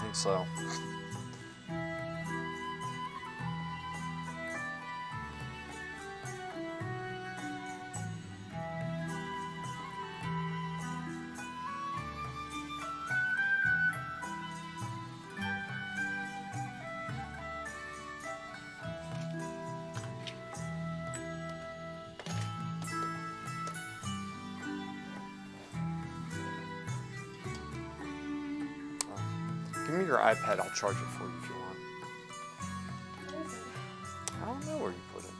think so. Give me your iPad, I'll charge it for you if you want. Where is it? I don't know where you put it.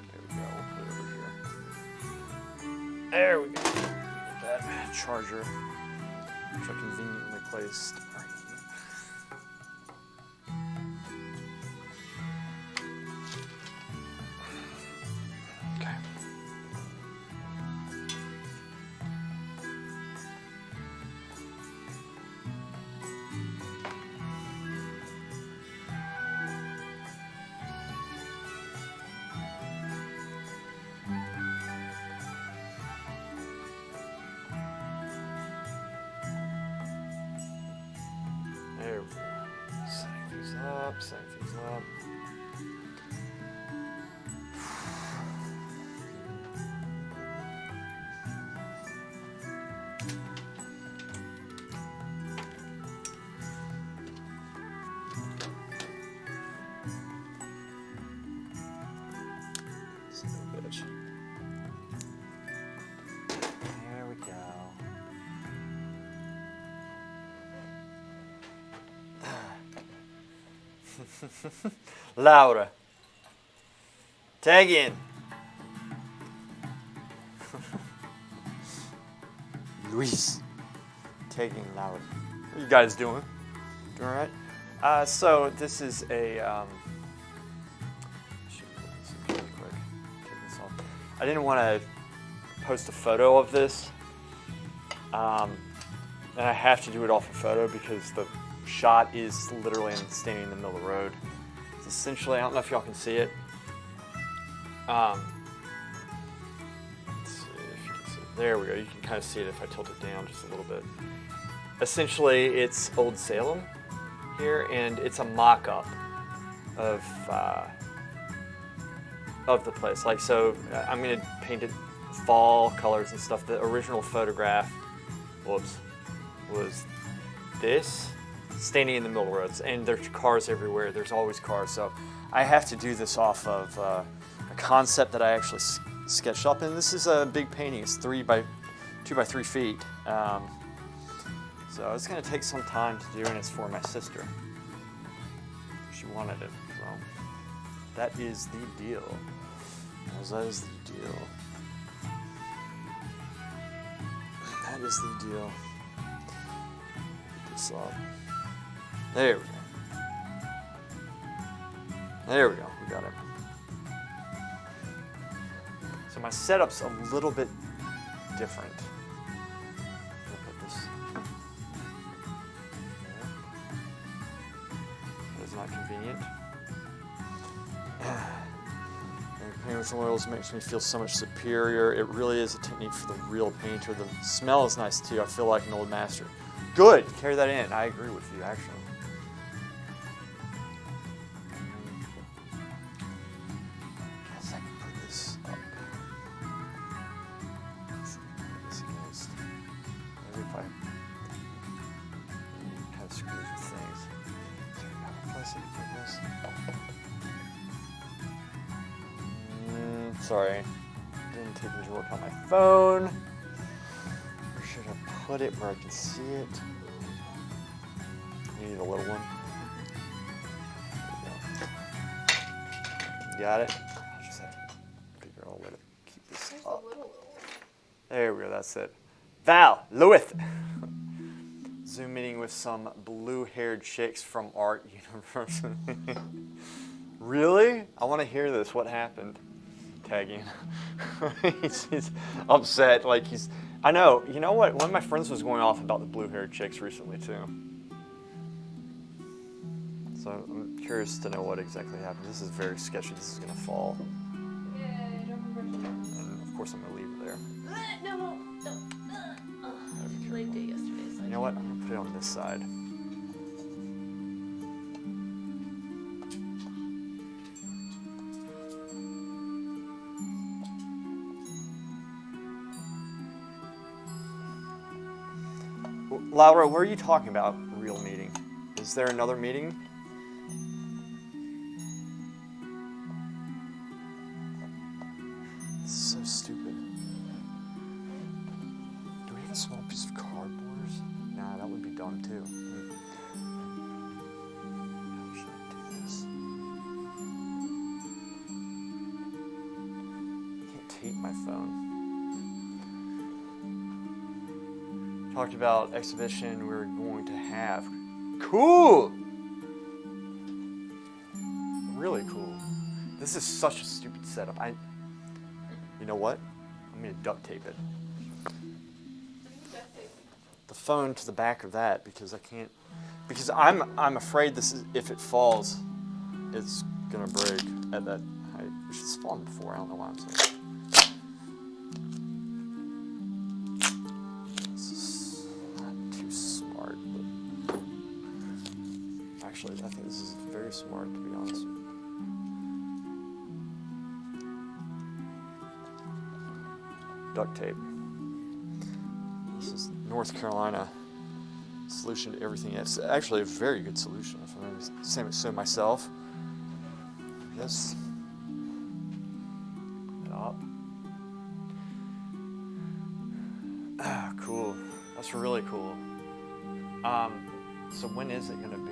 There we go, we'll put it over here. There we go. That charger, which I conveniently placed right here. Okay. There we go. Setting these up, setting things up. Son of a bitch. There we go. Laura. Tag in. Luis. Tagging Laura. What are you guys doing? Doing all right? So this is a shoot, this is really quick. Take this off. I didn't want to post a photo of this. And I have to do it off a photo because the shot is literally standing in the middle of the road. It's essentially, I don't know if y'all can see it. Let's see if you can see it. There we go. You can kind of see it if I tilt it down just a little bit. Essentially, it's Old Salem here, and it's a mock-up of the place. Like, so I'm gonna paint it fall colors and stuff. The original photograph, whoops, was this. Standing in the middle roads, and there's cars everywhere. There's always cars, so I have to do this off of a concept that I actually sketched up. And this is a big painting. It's 2 by 3 feet. So it's going to take some time to do, and it's for my sister. She wanted it, so that is the deal. That is the deal. That is the deal. Get this up. There we go. There we go. We got it. So my setup's a little bit different. I'll put this there. That is not convenient. Painting with oils makes me feel so much superior. It really is a technique for the real painter. The smell is nice too. I feel like an old master. Good. Carry that in. I agree with you, actually. Sorry, didn't take into account my phone. Where should I put it where I can see it? You need a little one. There we go. Got it? I'll just have to figure out a way to keep this up. There we go, that's it. Val Lewis. Zoom meeting with some blue-haired chicks from Art University. Really? I want to hear this. What happened? Tagging. he's upset. Like I know. You know what? One of my friends was going off about the blue-haired chicks recently too. So I'm curious to know what exactly happened. This is very sketchy. This is gonna fall. Yeah, I don't remember. And of course I'm gonna leave it there. No. I played it yesterday. what? I'm gonna put it on this side. Laura, what are you talking about, real meeting? Is there another meeting? This is so stupid. Do we have a small piece of cardboard? Nah, that would be dumb too. How should I do this? I can't tape my phone. Talked about exhibition we're going to have. Cool! Really cool. This is such a stupid setup. You know what? I'm gonna duct tape it. The phone to the back of that because I can't. Because I'm afraid this is, if it falls, it's gonna break at that height. Which has fallen before. I don't know why I'm saying that. Actually, I think this is very smart, to be honest. Duct tape. This is North Carolina solution to everything. It's actually a very good solution. If I'm going to say myself. Yes. It up. Ah, cool. That's really cool. So when is it going to be?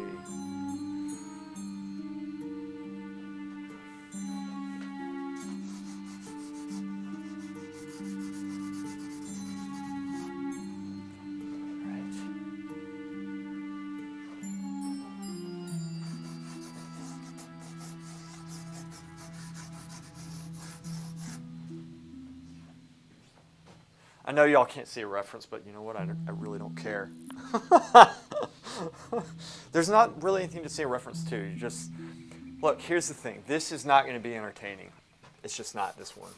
I know y'all can't see a reference, but you know what? I really don't care. There's not really anything to see a reference to. You just, look, here's the thing. This is not going to be entertaining. It's just not this one.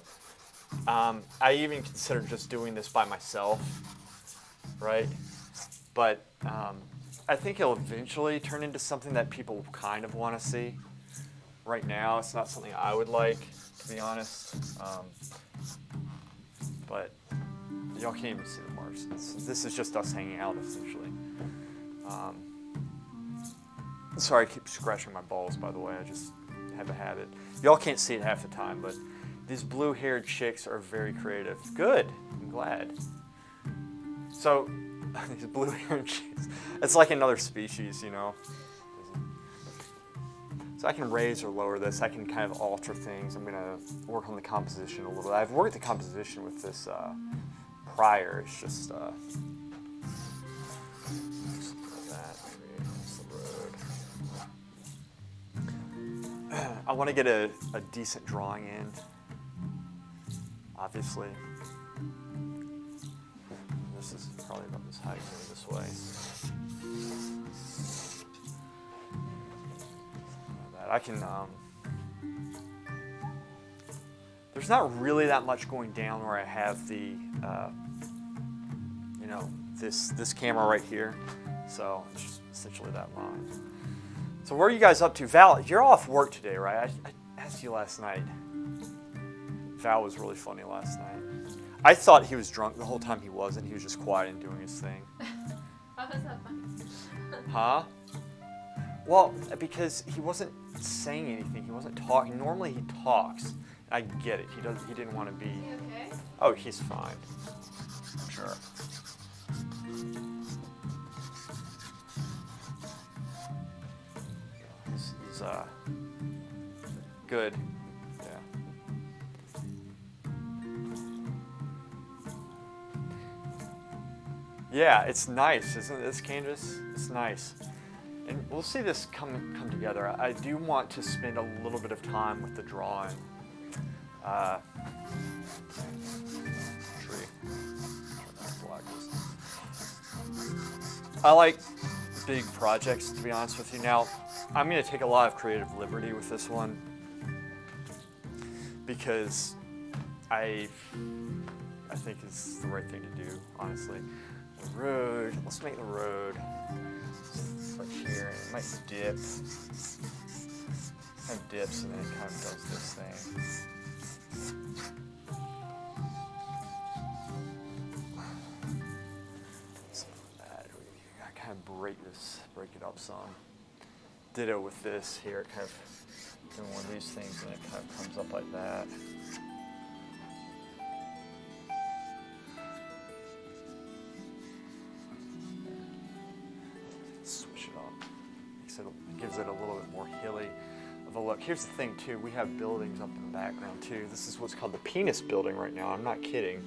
I even considered just doing this by myself, right? But I think it'll eventually turn into something that people kind of want to see. Right now, it's not something I would like, to be honest. But y'all can't even see the marks. This is just us hanging out, essentially. Sorry, I keep scratching my balls, by the way. I just have a habit. Y'all can't see it half the time, but these blue-haired chicks are very creative. Good. I'm glad. So, these blue-haired chicks, it's like another species, you know. So I can raise or lower this. I can kind of alter things. I'm going to work on the composition a little bit. I've worked the composition with this prior. It's just that. I want to get a decent drawing in, obviously. This is probably about this height going this way. I can, there's not really that much going down where I have the, you know, this camera right here. So it's just essentially that line. So where are you guys up to? Val, you're off work today, right? I asked you last night. Val was really funny last night. I thought he was drunk the whole time. He wasn't. He was just quiet and doing his thing. How was that fun? Huh? Well, because he wasn't saying anything. He wasn't talking. Normally he talks. I get it. He didn't want to be. Is he okay? Oh, he's fine. Sure. He's good. Yeah. Yeah, it's nice, isn't it, this canvas? It's nice. And we'll see this come together. I do want to spend a little bit of time with the drawing. Tree. I like big projects, to be honest with you. Now, I'm going to take a lot of creative liberty with this one because I think it's the right thing to do, honestly. The road, let's make the road like here, and it might dip. Kind of dips and then it kind of does this thing. So I kind of break it up some. Ditto with this here, it kind of doing one of these things and it kind of comes up like that. Switch it up. It gives it a little bit more hilly of a look. Here's the thing too, we have buildings up in the background too. This is what's called the penis building right now. I'm not kidding,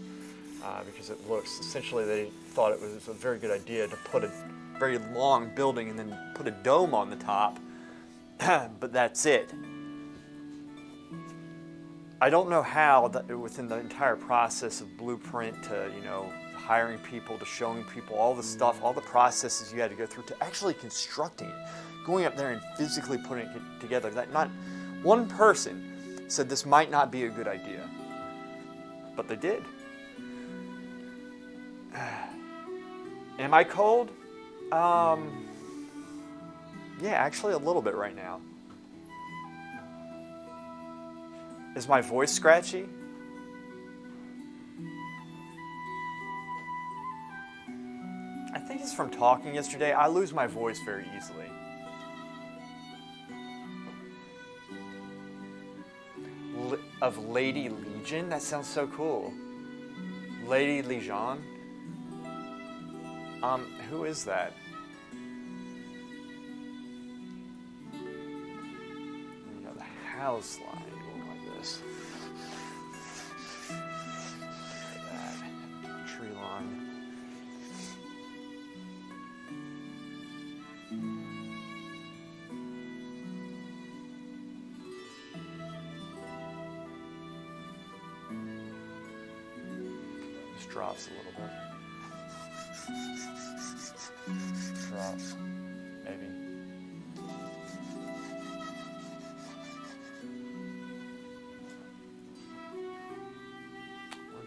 because it looks, essentially they thought it was a very good idea to put a very long building and then put a dome on the top, but that's it. I don't know how that within the entire process of blueprint to, hiring people, to showing people all the stuff, all the processes you had to go through to actually constructing it, going up there and physically putting it together, that not one person said this might not be a good idea, but they did. Am I cold? Yeah, actually a little bit right now. Is my voice scratchy? I think it's from talking yesterday. I lose my voice very easily. Of Lady Legion? That sounds so cool. Lady Legion? Who is that? The house line. That tree line. Just drops a little bit. Drops, maybe.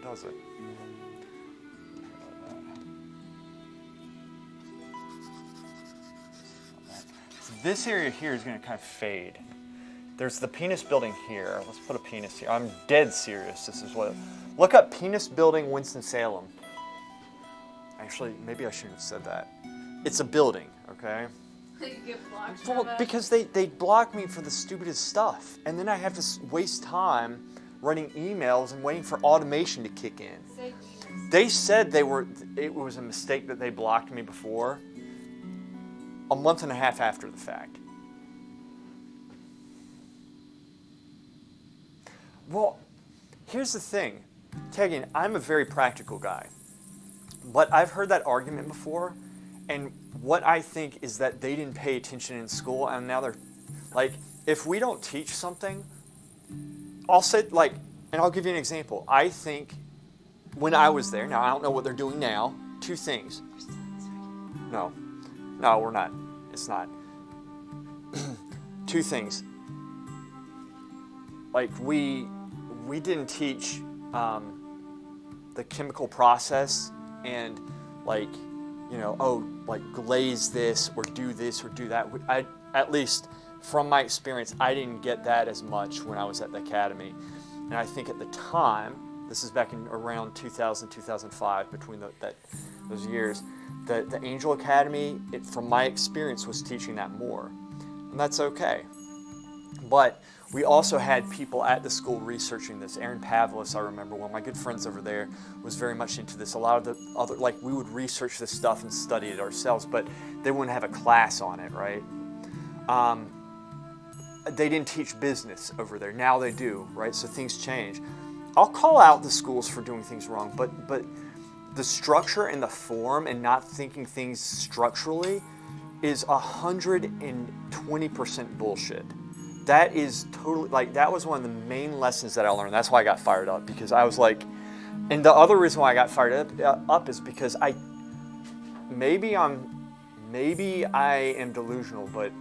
Does it? So this area here is going to kind of fade. There's the penis building here. Let's put a penis here. I'm dead serious. This is what. Look up penis building Winston-Salem. Actually, maybe I shouldn't have said that. It's a building, okay? You get blocked Well, from it. because they block me for the stupidest stuff, and then I have to waste time running emails and waiting for automation to kick in. Say penis. They said it was a mistake that they blocked me before, a month and a half after the fact. Well, here's the thing. Tegan, I'm a very practical guy, but I've heard that argument before, and what I think is that they didn't pay attention in school, and now they're, like, if we don't teach something, I'll say, like, and I'll give you an example. I think when I was there, now I don't know what they're doing now, two things. No, we're not. It's not. Two things. Like, we didn't teach the chemical process and, like, like glaze this or do that. At least from my experience, I didn't get that as much when I was at the academy. And I think at the time, this is back in around 2000, 2005, between those years, the Angel Academy, from my experience, was teaching that more. And that's okay. But we also had people at the school researching this. Aaron Pavlis, I remember, one of my good friends over there, was very much into this. A lot of the other, like, we would research this stuff and study it ourselves, but they wouldn't have a class on it, right? They didn't teach business over there. Now they do, right? So things change. I'll call out the schools for doing things wrong, but the structure and the form and not thinking things structurally is 120% bullshit. That is totally, like, that was one of the main lessons that I learned. That's why I got fired up, because I was like, and the other reason why I got fired up is because maybe I am delusional, but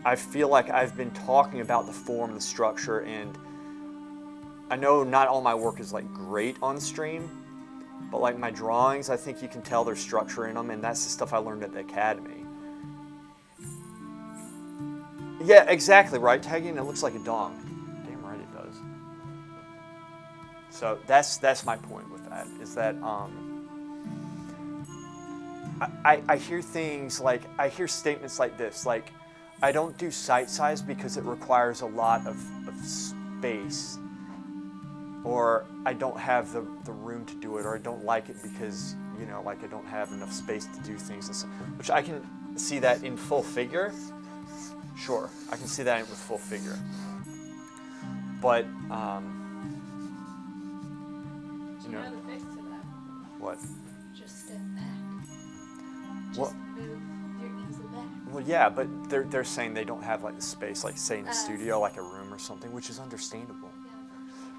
I feel like I've been talking about the form, the structure, and I know not all my work is like great on stream, But like my drawings, I think you can tell there's structure in them, and that's the stuff I learned at the academy. Yeah, exactly, right? Tagging, it looks like a dong. Damn right it does. So that's my point with that, is that I hear things like, I hear statements like this, like, I don't do site size because it requires a lot of space, or I don't have the room to do it, or I don't like it because, you know, like I don't have enough space to do things, and so, which I can see that in full figure. Sure, I can see that with full figure. But, You know the fix to that. what? Just step back. Just Well, move your easel back. well, yeah, but they're saying they don't have like the space, like say in a studio, like a room or something, which is understandable. Yeah.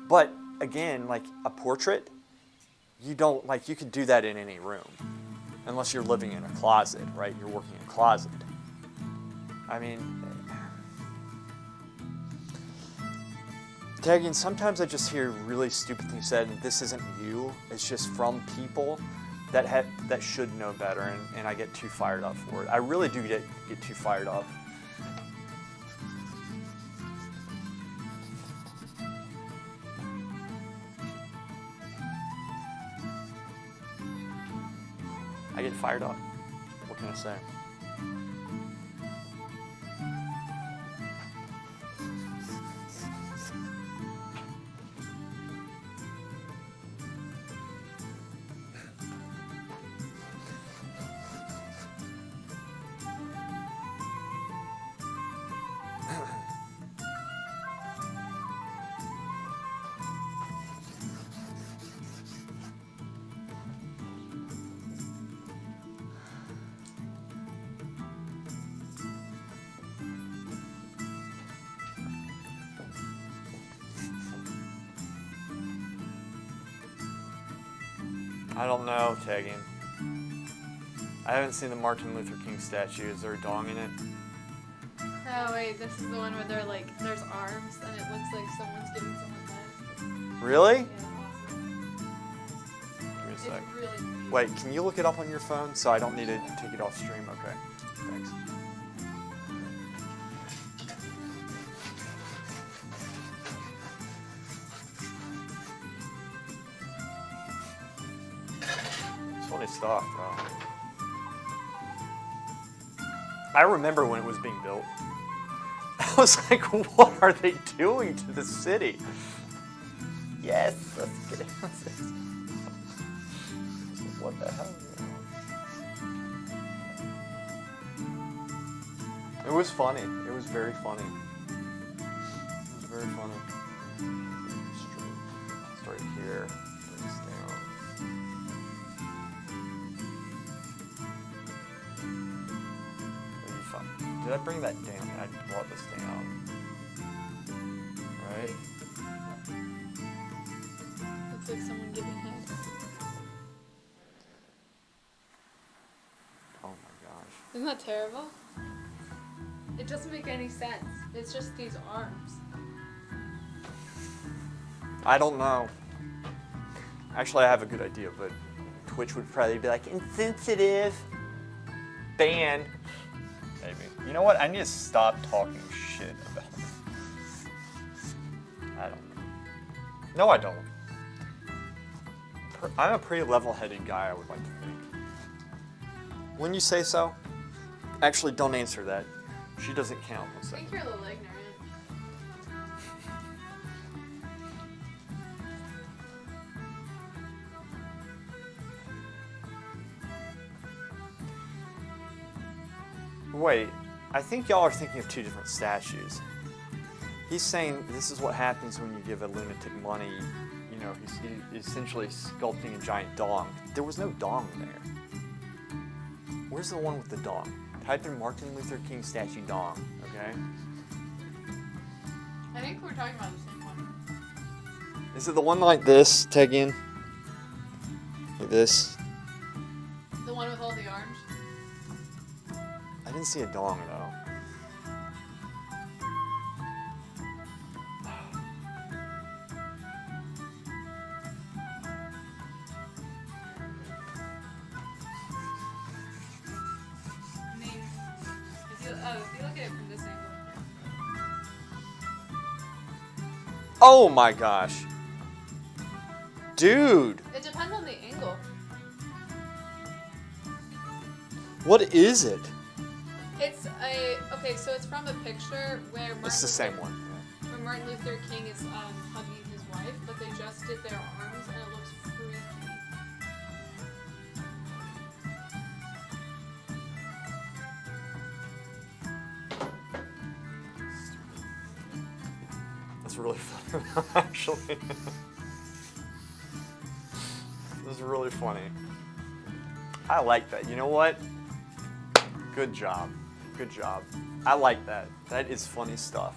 But again, like a portrait, you don't, like, you could do that in any room, unless you're living in a closet, right? You're working in a closet. I mean, tagging, sometimes I just hear really stupid things said, and this isn't you, it's just from people that should know better, and I get too fired up for it. I really do get too fired up. I get fired up. What can I say? I don't know, tagging. I haven't seen the Martin Luther King statue. Is there a dong in it? Oh wait, this is the one where they're like, there's arms and it looks like someone's giving someone life. Really? Yeah, awesome. Give me a It's sec. really pretty. Wait, can you look it up on your phone so I don't need to take it off stream? Okay, thanks. It's funny stuff, bro. I remember when it was being built. I was like, what are they doing to the city? Yes, let's get it. What the hell? It was funny. It was very funny. It was very funny. Start here. Bring this down. Did I bring that down? I brought this down. Right? Looks like someone giving head. Oh my gosh. Isn't that terrible? It doesn't make any sense. It's just these arms. I don't know. Actually, I have a good idea, but Twitch would probably be like, insensitive. Ban. Maybe. You know what? I need to stop talking shit about it. I don't know. No, I don't. I'm a pretty level-headed guy, I would like to think. When you say so, actually, don't answer that. She doesn't count. I think you're a little ignorant. Wait, I think y'all are thinking of two different statues. He's saying this is what happens when you give a lunatic money. You know, he's essentially sculpting a giant dong. There was no dong there. Where's the one with the dong? Type in Martin Luther King statue dong, okay? I think we're talking about the same one. Is it the one like this, Tegan? Like this? The one with all the arms? I didn't see a dong though. if you look at it from this angle. Oh my gosh. Dude. It depends on the angle. What is it? It's okay, so it's from a picture where It's the same one. Where Martin Luther King is hugging his wife, but they just did their arms and it looks freaky. That's really funny, actually. This is really funny. I like that. You know what? Good job. Good job. I like that. That is funny stuff.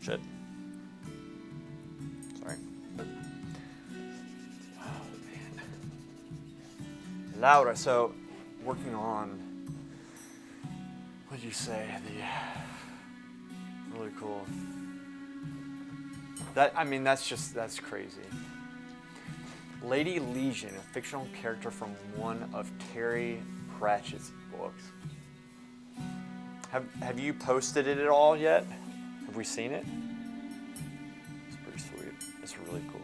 Shit. Sorry. Oh, man. Laura, so working on, what did you say? Really cool. That's crazy. Lady Legion, a fictional character from one of Terry Pratchett's books. Have you posted it at all yet? Have we seen it? It's pretty sweet. It's really cool.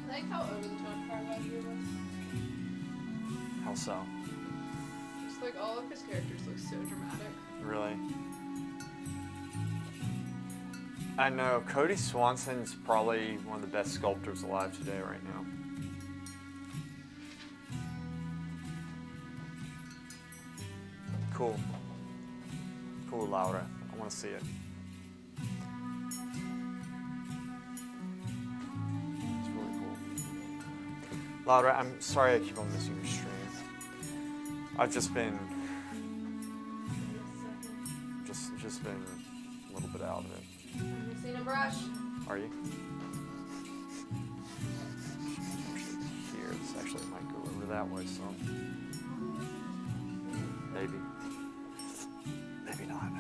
I like how over the top part about you was. How so? Just like all of his characters look so dramatic. Really? I know. Cody Swanson's probably one of the best sculptors alive today right now. Cool. Cool, Laura. I want to see it. It's really cool. Laura, I'm sorry I keep on missing your stream. I've just been a little bit out of it. I'm missing a brush. Are you? Here, this actually might go over that way some. Maybe. Maybe not.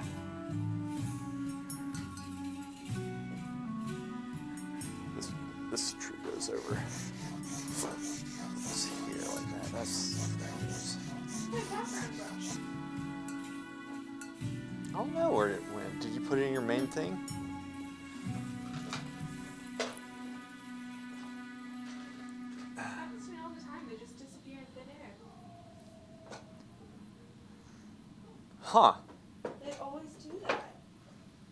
This tree goes over. It's here like that. That's. I don't know where it went. Did you put it in your main thing? Happens to me all the time. They just disappear in thin air. Huh. They always do that.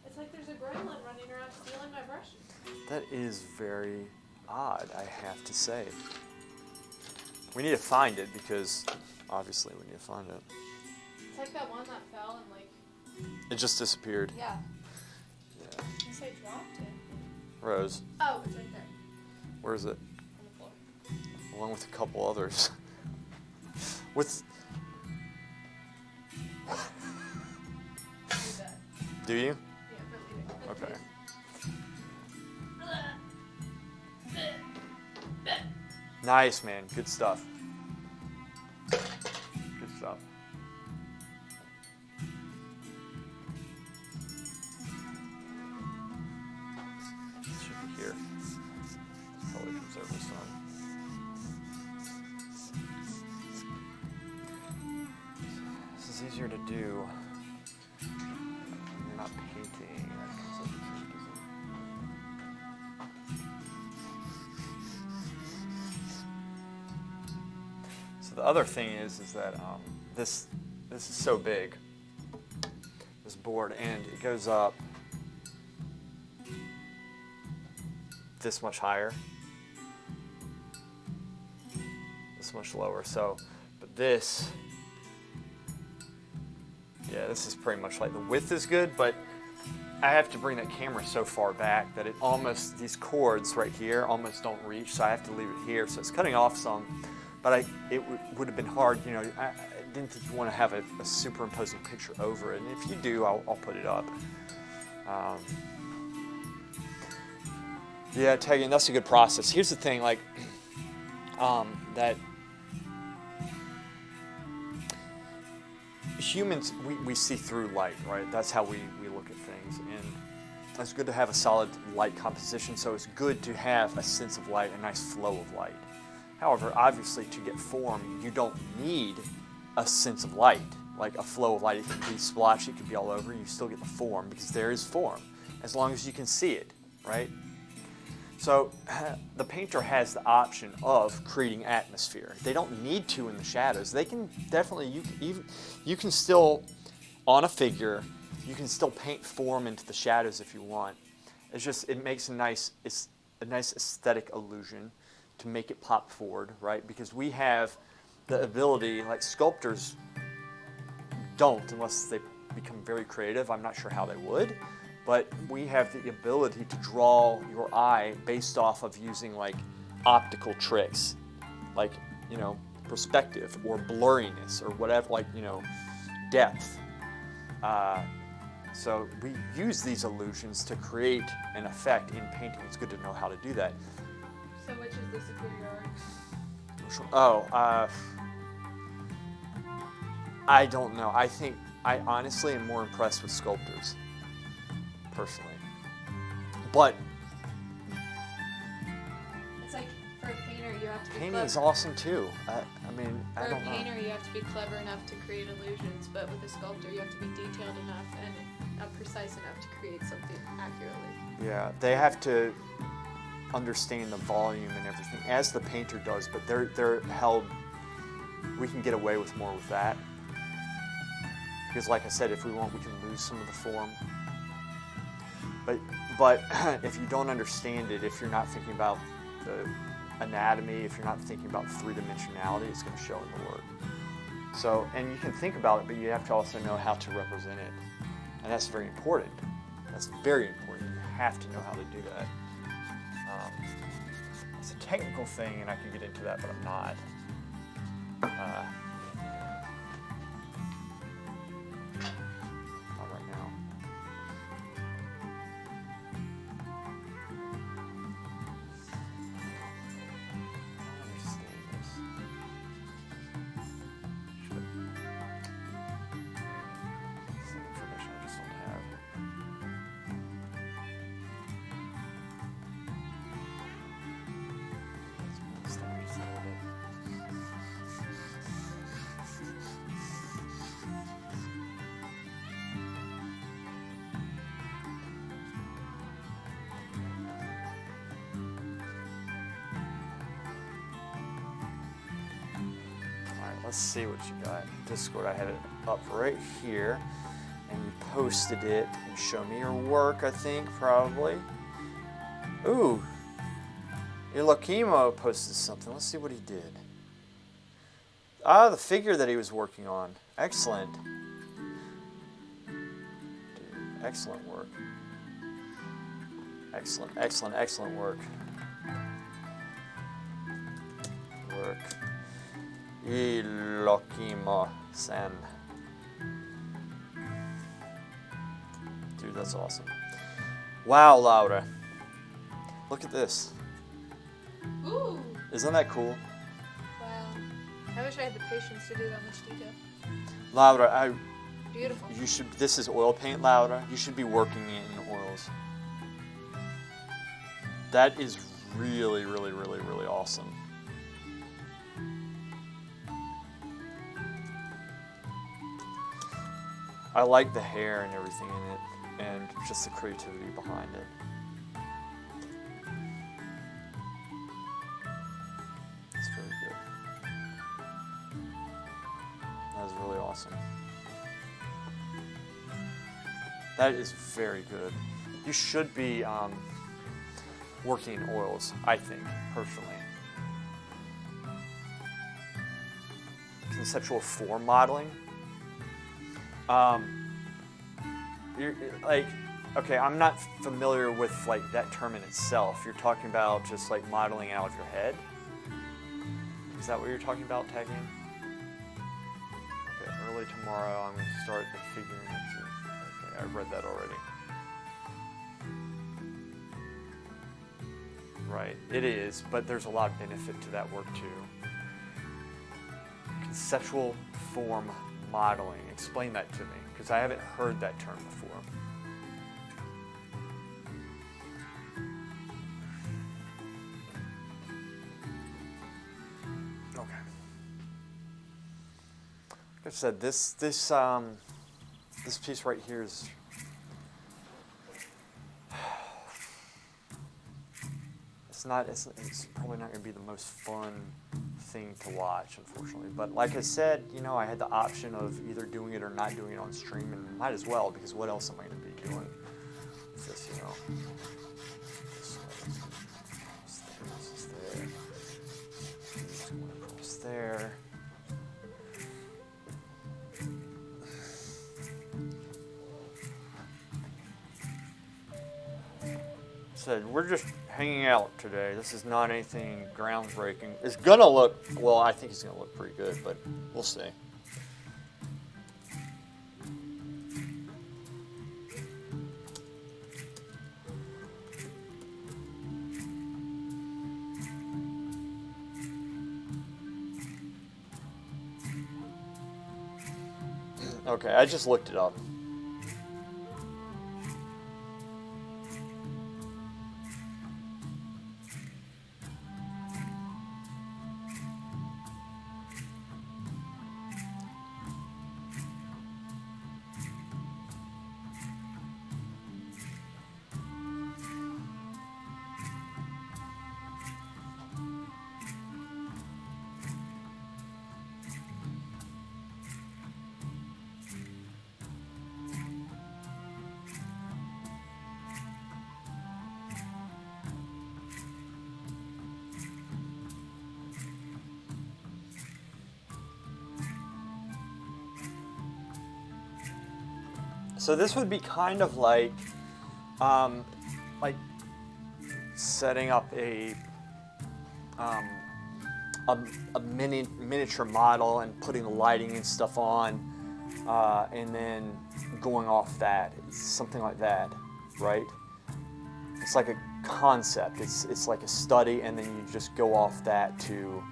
It's like there's a gremlin running around stealing my brushes. That is very odd, I have to say. We need to find it because obviously we need to find it. It's like that one that fell and like. It just disappeared. Yeah. Yeah. I guess I dropped it. Rose, Oh, it's right there where is it? on the floor. Along with a couple others. What's? Leave that. Do you? Yeah, but leave it. Okay. Nice, man. Good stuff. Good stuff. Should be here. Probably comes over some. This is easier to do when you're not painting. That comes over to the other thing is that this is so big, this board, and it goes up this much higher, this much lower. So, but this, yeah, this is pretty much like the width is good, but I have to bring that camera so far back that it almost, these cords right here almost don't reach, so I have to leave it here. So it's cutting off some, but it would have been hard, you know, I didn't think you want to have a superimposing picture over it, and if you do, I'll put it up. Yeah, Tegan, that's a good process. Here's the thing, like, that humans, we see through light, right? That's how we look at things, and it's good to have a solid light composition, so it's good to have a sense of light, a nice flow of light. However, obviously, to get form, you don't need a sense of light, like a flow of light. It could be splotchy, it could be all over, you still get the form, because there is form, as long as you can see it, right? So the painter has the option of creating atmosphere. They don't need to in the shadows. They can definitely, you can still, on a figure, you can still paint form into the shadows if you want. It's just, it makes a nice aesthetic illusion to make it pop forward, right? Because we have the ability, like sculptors don't, unless they become very creative. I'm not sure how they would. But we have the ability to draw your eye based off of using like optical tricks, like, you know, perspective or blurriness or whatever, like, you know, depth. So we use these illusions to create an effect in painting. It's good to know how to do that. So which is the superior art? Oh, I don't know. I think I honestly am more impressed with sculptors, personally. But it's like for a painter, you have to be painting clever. is awesome too. I mean, For I a don't know. painter, you have to be clever enough to create illusions, but with a sculptor, you have to be detailed enough and precise enough to create something accurately. Yeah, they have to understand the volume and everything, as the painter does, but they're held, we can get away with more with that. Because like I said, if we want, we can lose some of the form. But if you don't understand it, if you're not thinking about the anatomy, if you're not thinking about three-dimensionality, it's going to show in the work. So, and you can think about it, but you have to also know how to represent it. And that's very important. That's very important. You have to know how to do that. It's a technical thing, and I can get into that, but I'm not. Not right now. I understand this. Some information I just don't have. Let's move this a little bit. Let's see what you got. Discord, I had it up right here, and you posted it and show me your work, I think, probably. Ooh, Ilokimo posted something. Let's see what he did. Ah, the figure that he was working on. Excellent. Dude, excellent work. Excellent, excellent, excellent work. Ilokimo-san. Dude, that's awesome. Wow, Laura. Look at this. Ooh! Isn't that cool? Wow. I wish I had the patience to do that much detail. Laura, Beautiful. you should, this is oil paint, Laura. You should be working it in oils. That is really, really, really, really awesome. I like the hair and everything in it, and just the creativity behind it. It's very good. That is very good. You should be working in oils, I think, personally. Conceptual form modeling. You're, like, okay, I'm not familiar with like that term in itself. You're talking about just like modeling out of your head. Is that what you're talking about, tagging? Okay, early tomorrow I'm going to start the figuring. Okay, I've read that already. Right, it is, but there's a lot of benefit to that work too. Conceptual form modeling. Explain that to me, because I haven't heard that term before. Okay. Like I said, this piece right here is it's probably not going to be the most fun thing to watch, unfortunately. But like I said, you know, I had the option of either doing it or not doing it on stream, and might as well, because what else am I going to be doing with this, you know? This is there. Just going across there. Said, we're just hanging out today. This is not anything groundbreaking. It's gonna look, well, I think it's gonna look pretty good, but we'll see. Okay, I just looked it up. So this would be kind of like setting up a miniature model and putting the lighting and stuff on, and then going off that. It's something like that, right? It's like a concept. It's like a study, and then you just go off that to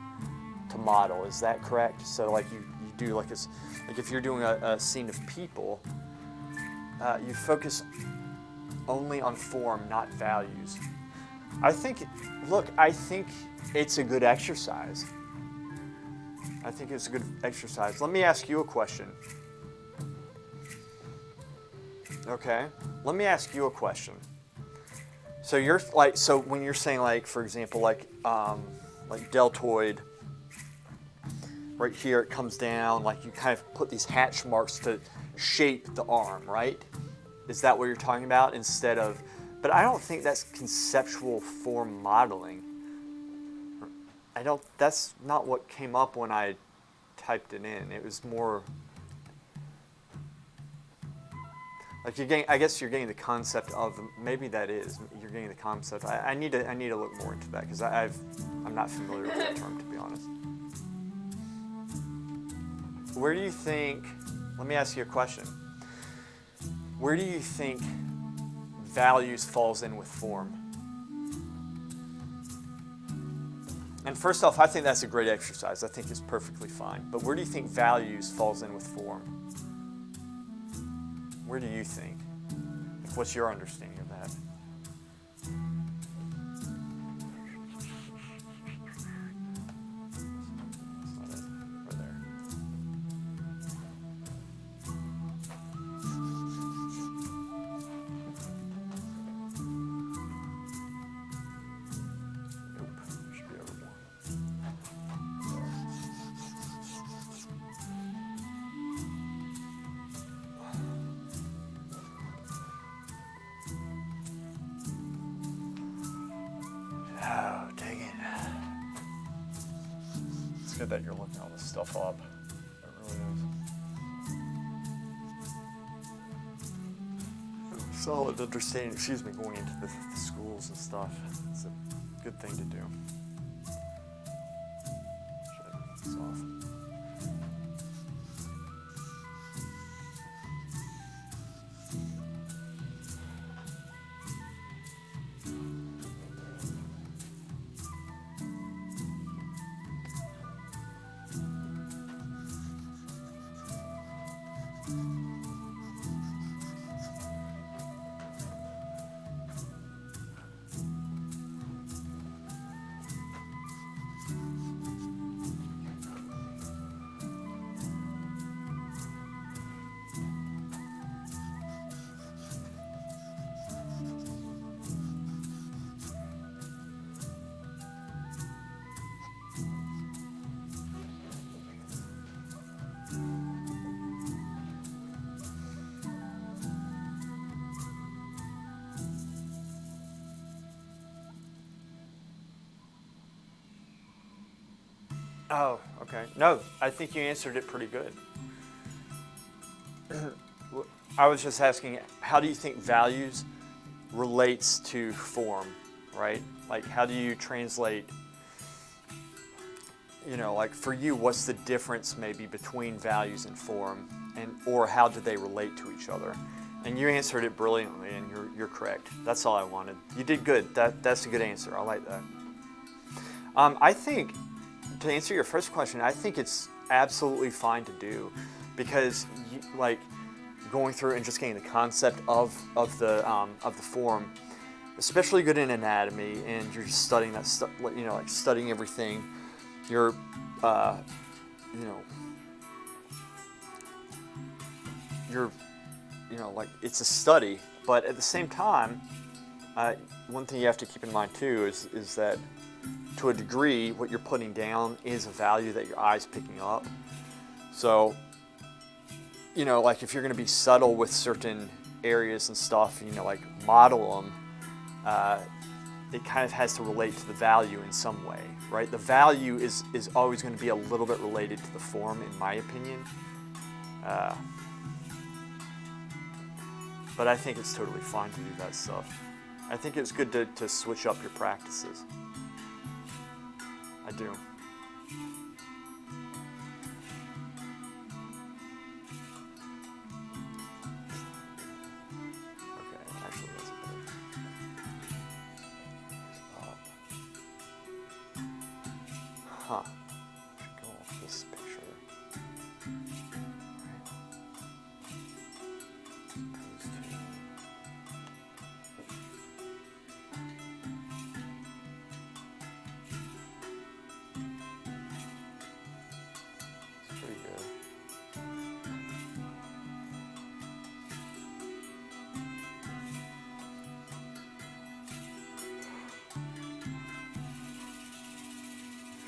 model. Is that correct? So like you do like this, like if you're doing a scene of people. You focus only on form, not values. I think it's a good exercise. I think it's a good exercise. Let me ask you a question. Okay, let me ask you a question. So you're like, so when you're saying like, for example, like deltoid, right here it comes down, like you kind of put these hatch marks to shape the arm, right? Is that what you're talking about? Instead of, but I don't think that's conceptual form modeling. That's not what came up when I typed it in. It was more, like I guess you're getting the concept of, maybe that is, you're getting the concept. I need to look more into that, because I'm not familiar with that term, to be honest. Where do you think, let me ask you a question. Where do you think values falls in with form? And first off, I think that's a great exercise. I think it's perfectly fine. But where do you think values falls in with form? Where do you think? What's your understanding of that? good that you're looking all this stuff up. It really is. Solid understanding, going into the schools and stuff. It's a good thing to do. Shut this off. Oh, okay. No, I think you answered it pretty good. I was just asking, how do you think values relates to form, right? Like, how do you translate, like for you, what's the difference maybe between values and form, or how do they relate to each other? And you answered it brilliantly, and you're correct. That's all I wanted. You did good. That's a good answer. I like that. I think, to answer your first question, I think it's absolutely fine to do, because going through and just getting the concept of the form, especially good in anatomy, and you're just studying that stuff, like studying everything. You're, like it's a study, but at the same time, one thing you have to keep in mind too is that, to a degree, what you're putting down is a value that your eye's picking up. So, like if you're going to be subtle with certain areas and stuff, like model them, it kind of has to relate to the value in some way, right? The value is always going to be a little bit related to the form, in my opinion. But I think it's totally fine to do that stuff. I think it's good to switch up your practices. I do. Okay, actually that's better. Huh. Should go off this picture.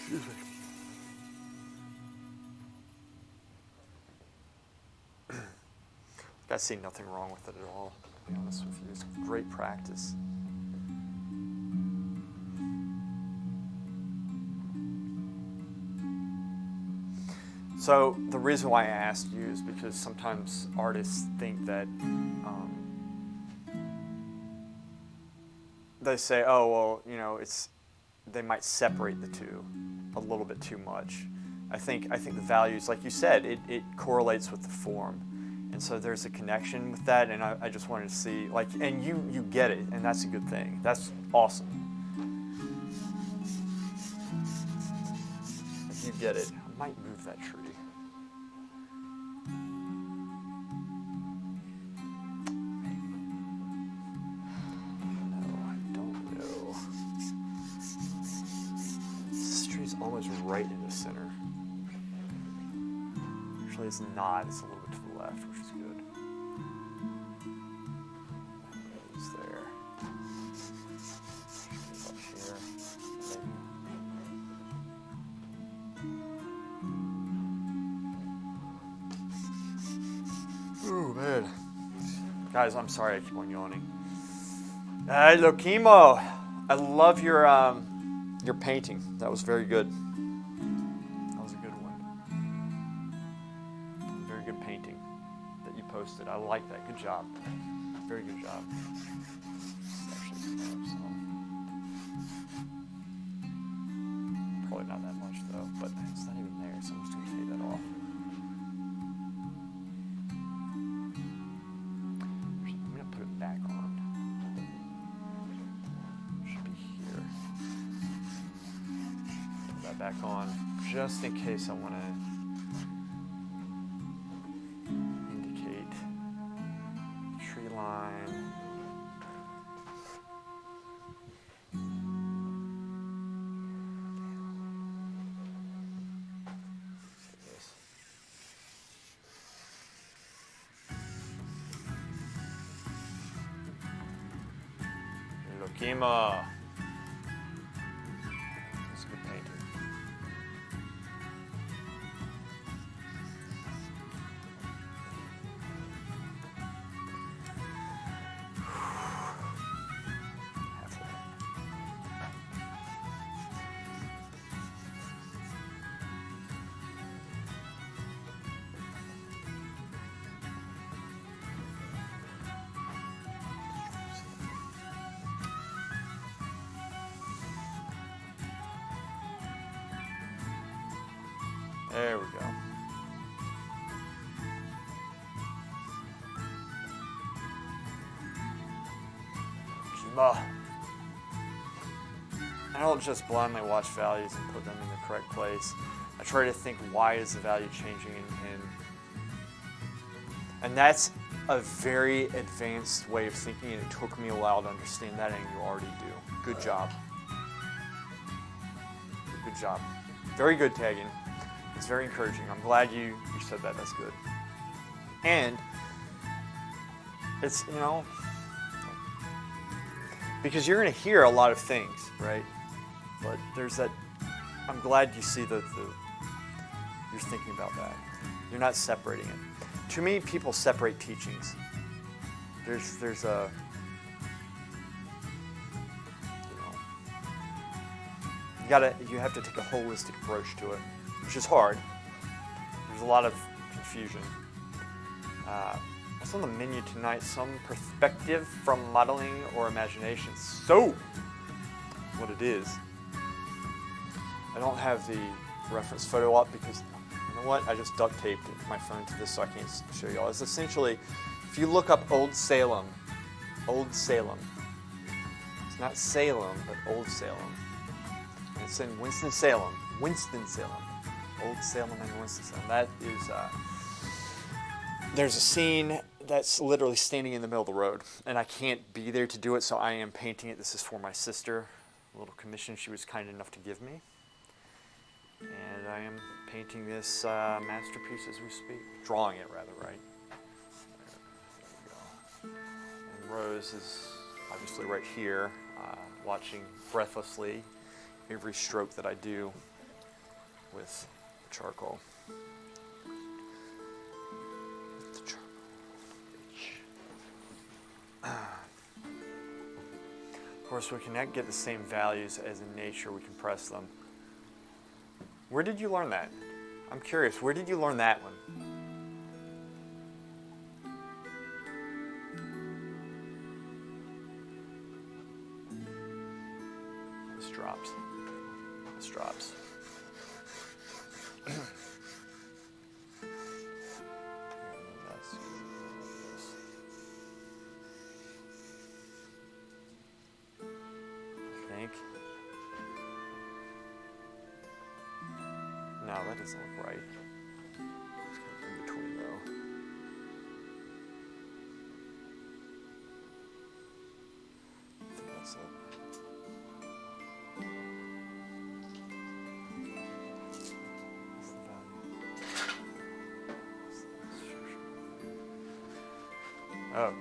Excuse me. I see nothing wrong with it at all, to be honest with you. It's great practice. So the reason why I asked you is because sometimes artists think that they say, oh, well, they might separate the two a little bit too much. I think the values, like you said, it correlates with the form. And so there's a connection with that, and I just wanted to see, and you get it, and that's a good thing. That's awesome. If you get it, I might move that tree. Almost right in the center. Actually, it's not. It's a little bit to the left, which is good. It's there. Up here. Ooh, man. Guys, I'm sorry I keep on yawning. Hey, Lokimo. I love your painting. That was very good. like that. Good job. Very good job. Actually, probably not that much though, but it's not even there, so I'm just gonna fade that off. I'm gonna put it back on. Should be here. Put that back on just in case I want to indicate tree line. Lokima. That's a good painting. Halfway. There we go. Kima. I don't just blindly watch values and put them in the correct place. I try to think, why is the value changing, and that's a very advanced way of thinking, and it took me a while to understand that, and you already do. Good job. Good job. Very good tagging. It's very encouraging. I'm glad you said that. That's good. And it's, because you're going to hear a lot of things, right? But there's that, I'm glad you see you're thinking about that. You're not separating it. Too many people separate teachings. There's a, you have to take a holistic approach to it, which is hard. There's a lot of confusion. What's on the menu tonight? Some perspective from modeling or imagination. So, what it is. I don't have the reference photo up because, you know what? I just duct taped my phone to this so I can't show you all. It's essentially, if you look up Old Salem. It's not Salem, but Old Salem. And it's in Winston-Salem. Old Salem and Winston-Salem. That is, there's a scene that's literally standing in the middle of the road, and I can't be there to do it, so I am painting it. This is for my sister, a little commission she was kind enough to give me. And I am painting this masterpiece as we speak. Drawing it, rather, right? There we go. And Rose is obviously right here, watching breathlessly every stroke that I do with charcoal. Of course, we cannot get the same values as in nature. We compress them. Where did you learn that? I'm curious. Where did you learn that one? This drops. This drops. No, that doesn't look right. It's in between though. I think that's it. What's the value? Oh.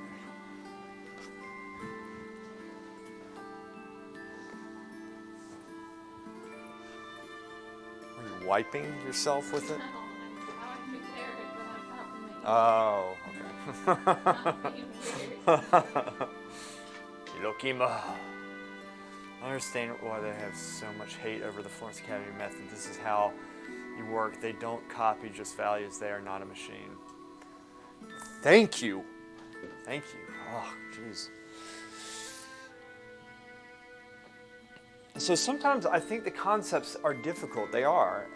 Wiping yourself with it? No, I would prepare it, but I'm not Oh, okay. Lokima. I understand why they have so much hate over the Florence Academy method. This is how you work. They don't copy just values. They are not a machine. Thank you. Thank you. Oh, jeez. So sometimes I think the concepts are difficult. They are.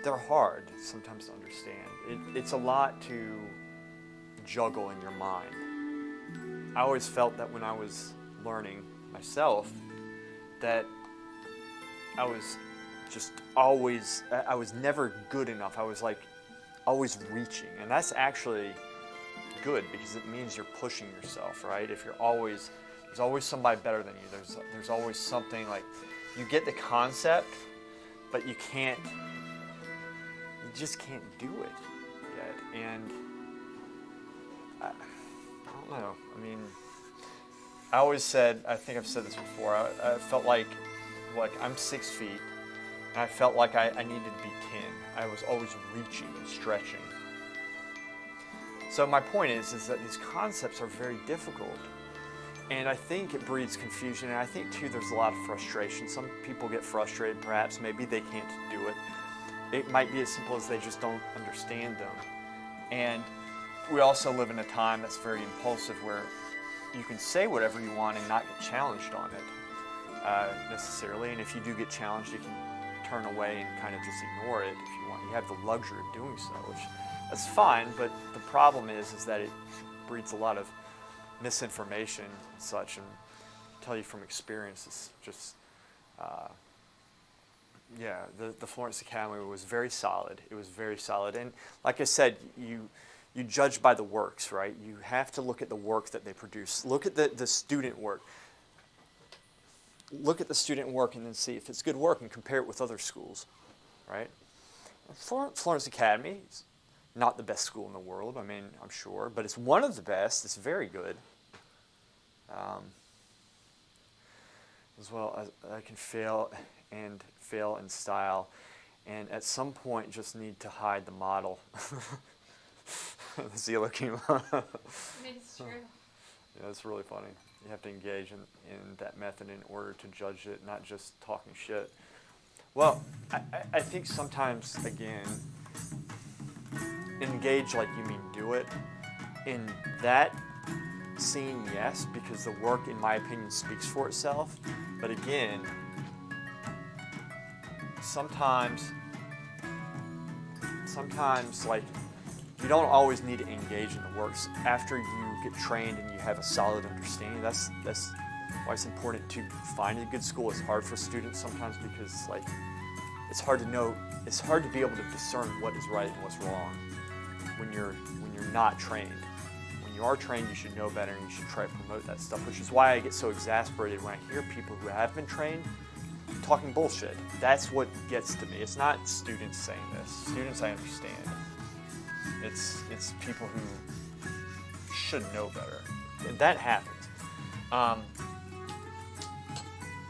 They're hard sometimes to understand. It's a lot to juggle in your mind. I always felt that when I was learning myself, that I was I was never good enough. I was like always reaching. And that's actually good because it means you're pushing yourself, right? If you're always, there's always somebody better than you. There's always something like, you get the concept, but you just can't do it yet. And I don't know. I mean, I always said, I think I've said this before, I felt like I'm 6 feet, and I felt like I needed to be 10. I was always reaching and stretching. So my point is that these concepts are very difficult. And I think it breeds confusion, and I think too there's a lot of frustration. Some people get frustrated, perhaps, maybe they can't do it. It might be as simple as they just don't understand them. And we also live in a time that's very impulsive where you can say whatever you want and not get challenged on it necessarily. And if you do get challenged, you can turn away and kind of just ignore it if you want. You have the luxury of doing so, which that's fine, but the problem is that it breeds a lot of misinformation and such, and I'll tell you from experience, it's just, the Florence Academy was very solid. It was very solid. And like I said, you judge by the works, right? You have to look at the work that they produce. Look at the student work. Look at the student work and then see if it's good work and compare it with other schools, right? Florence Academy is not the best school in the world, I mean, I'm sure, but it's one of the best. It's very good. As well as I can fail in style, and at some point just need to hide the model. Is he looking? It's true. Yeah, it's really funny. You have to engage in that method in order to judge it, not just talking shit. Well, I think sometimes, again, engage like you mean do it. In that scene, yes, because the work, in my opinion, speaks for itself. But again, sometimes like, you don't always need to engage in the works. After you get trained and you have a solid understanding, that's why it's important to find a good school. It's hard for students sometimes because like it's hard to be able to discern what is right and what's wrong when you're not trained. When you are trained, you should know better and you should try to promote that stuff, which is why I get so exasperated when I hear people who have been trained talking bullshit. That's what gets to me. It's not students saying this. Students, I understand. It's people who should know better. And that happens.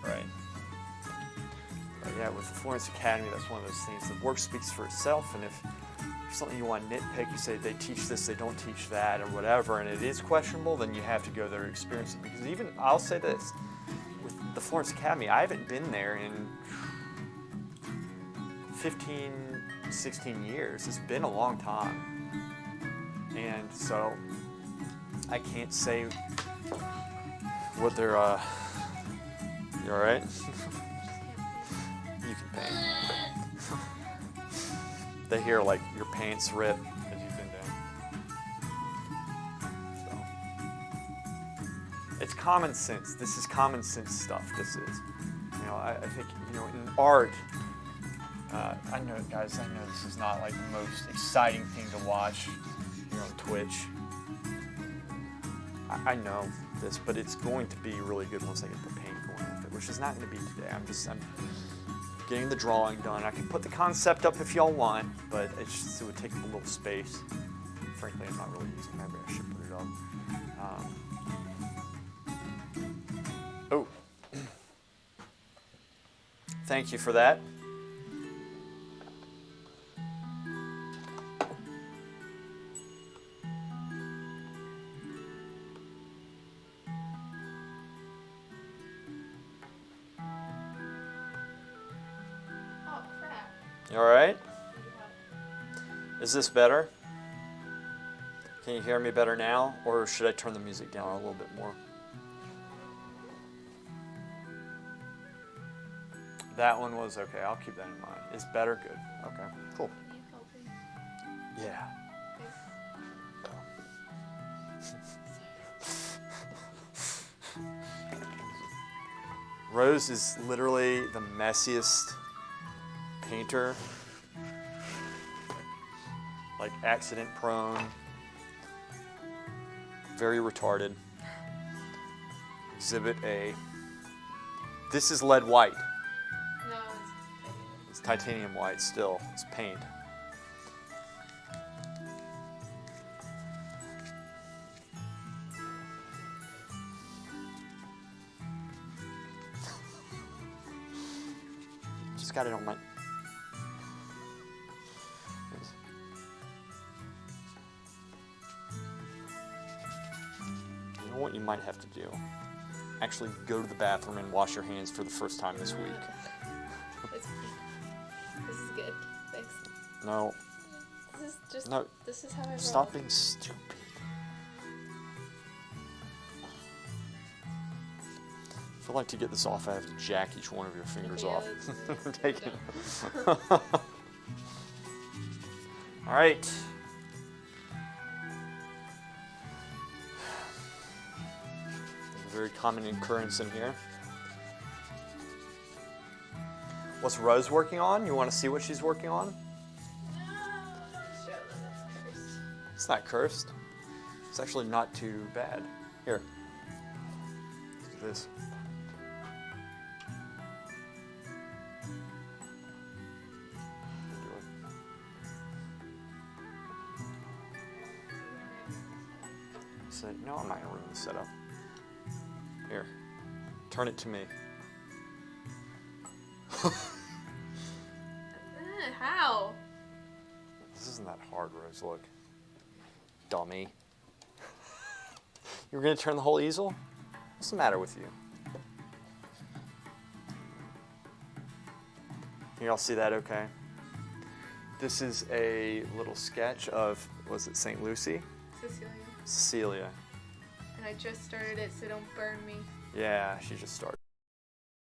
Right. But yeah, with the Florence Academy, that's one of those things. The work speaks for itself, and if there's something you want to nitpick, you say they teach this, they don't teach that, or whatever, and it is questionable, then you have to go there and experience it. Because even, I'll say this, with the Florence Academy, I haven't been there in 15, 16 years. It's been a long time. And so I can't say what they're, you all right? You can paint. They hear like your pants rip as you bend down. So it's common sense. This is common sense stuff. This is, you know, I think, you know, in art, I know, guys, I know this is not like the most exciting thing to watch here on Twitch. I know this, but it's going to be really good once I get the paint going with it, which is not going to be today. I'm getting the drawing done. I can put the concept up if y'all want, but it would take up a little space. Frankly, I'm not really using it. Maybe I should put it up. Oh. Thank you for that. You all right? Is this better? Can you hear me better now, or should I turn the music down a little bit more? That one was okay. I'll keep that in mind. Is better? Good. Okay, cool. Can you help me? Yeah. Rose is literally the messiest painter. Like accident prone. Very retarded. Exhibit A. This is lead white. No, It's titanium white still. It's paint. Just got it on my... You know what you might have to do? Actually go to the bathroom and wash your hands for the first time this week. This is good. Thanks. No. This is just. No. This is how I roll. Stop being stupid. I feel like to get this off, I have to jack each one of your fingers Okay, off. yeah, Take it. All right. A very common occurrence in here. What's Rose working on? You want to see what she's working on? No, don't show that it's cursed. It's not cursed. It's actually not too bad. Here. Look at this. So, no, I'm not going to ruin the setup. Here. Turn it to me. How? This isn't that hard, Rose. Look. Dummy. You were going to turn the whole easel? What's the matter with you? Can you all see that okay? This is a little sketch of, was it St. Lucy? Cecilia. Cecilia. And I just started it, so don't burn me. Yeah, she just started.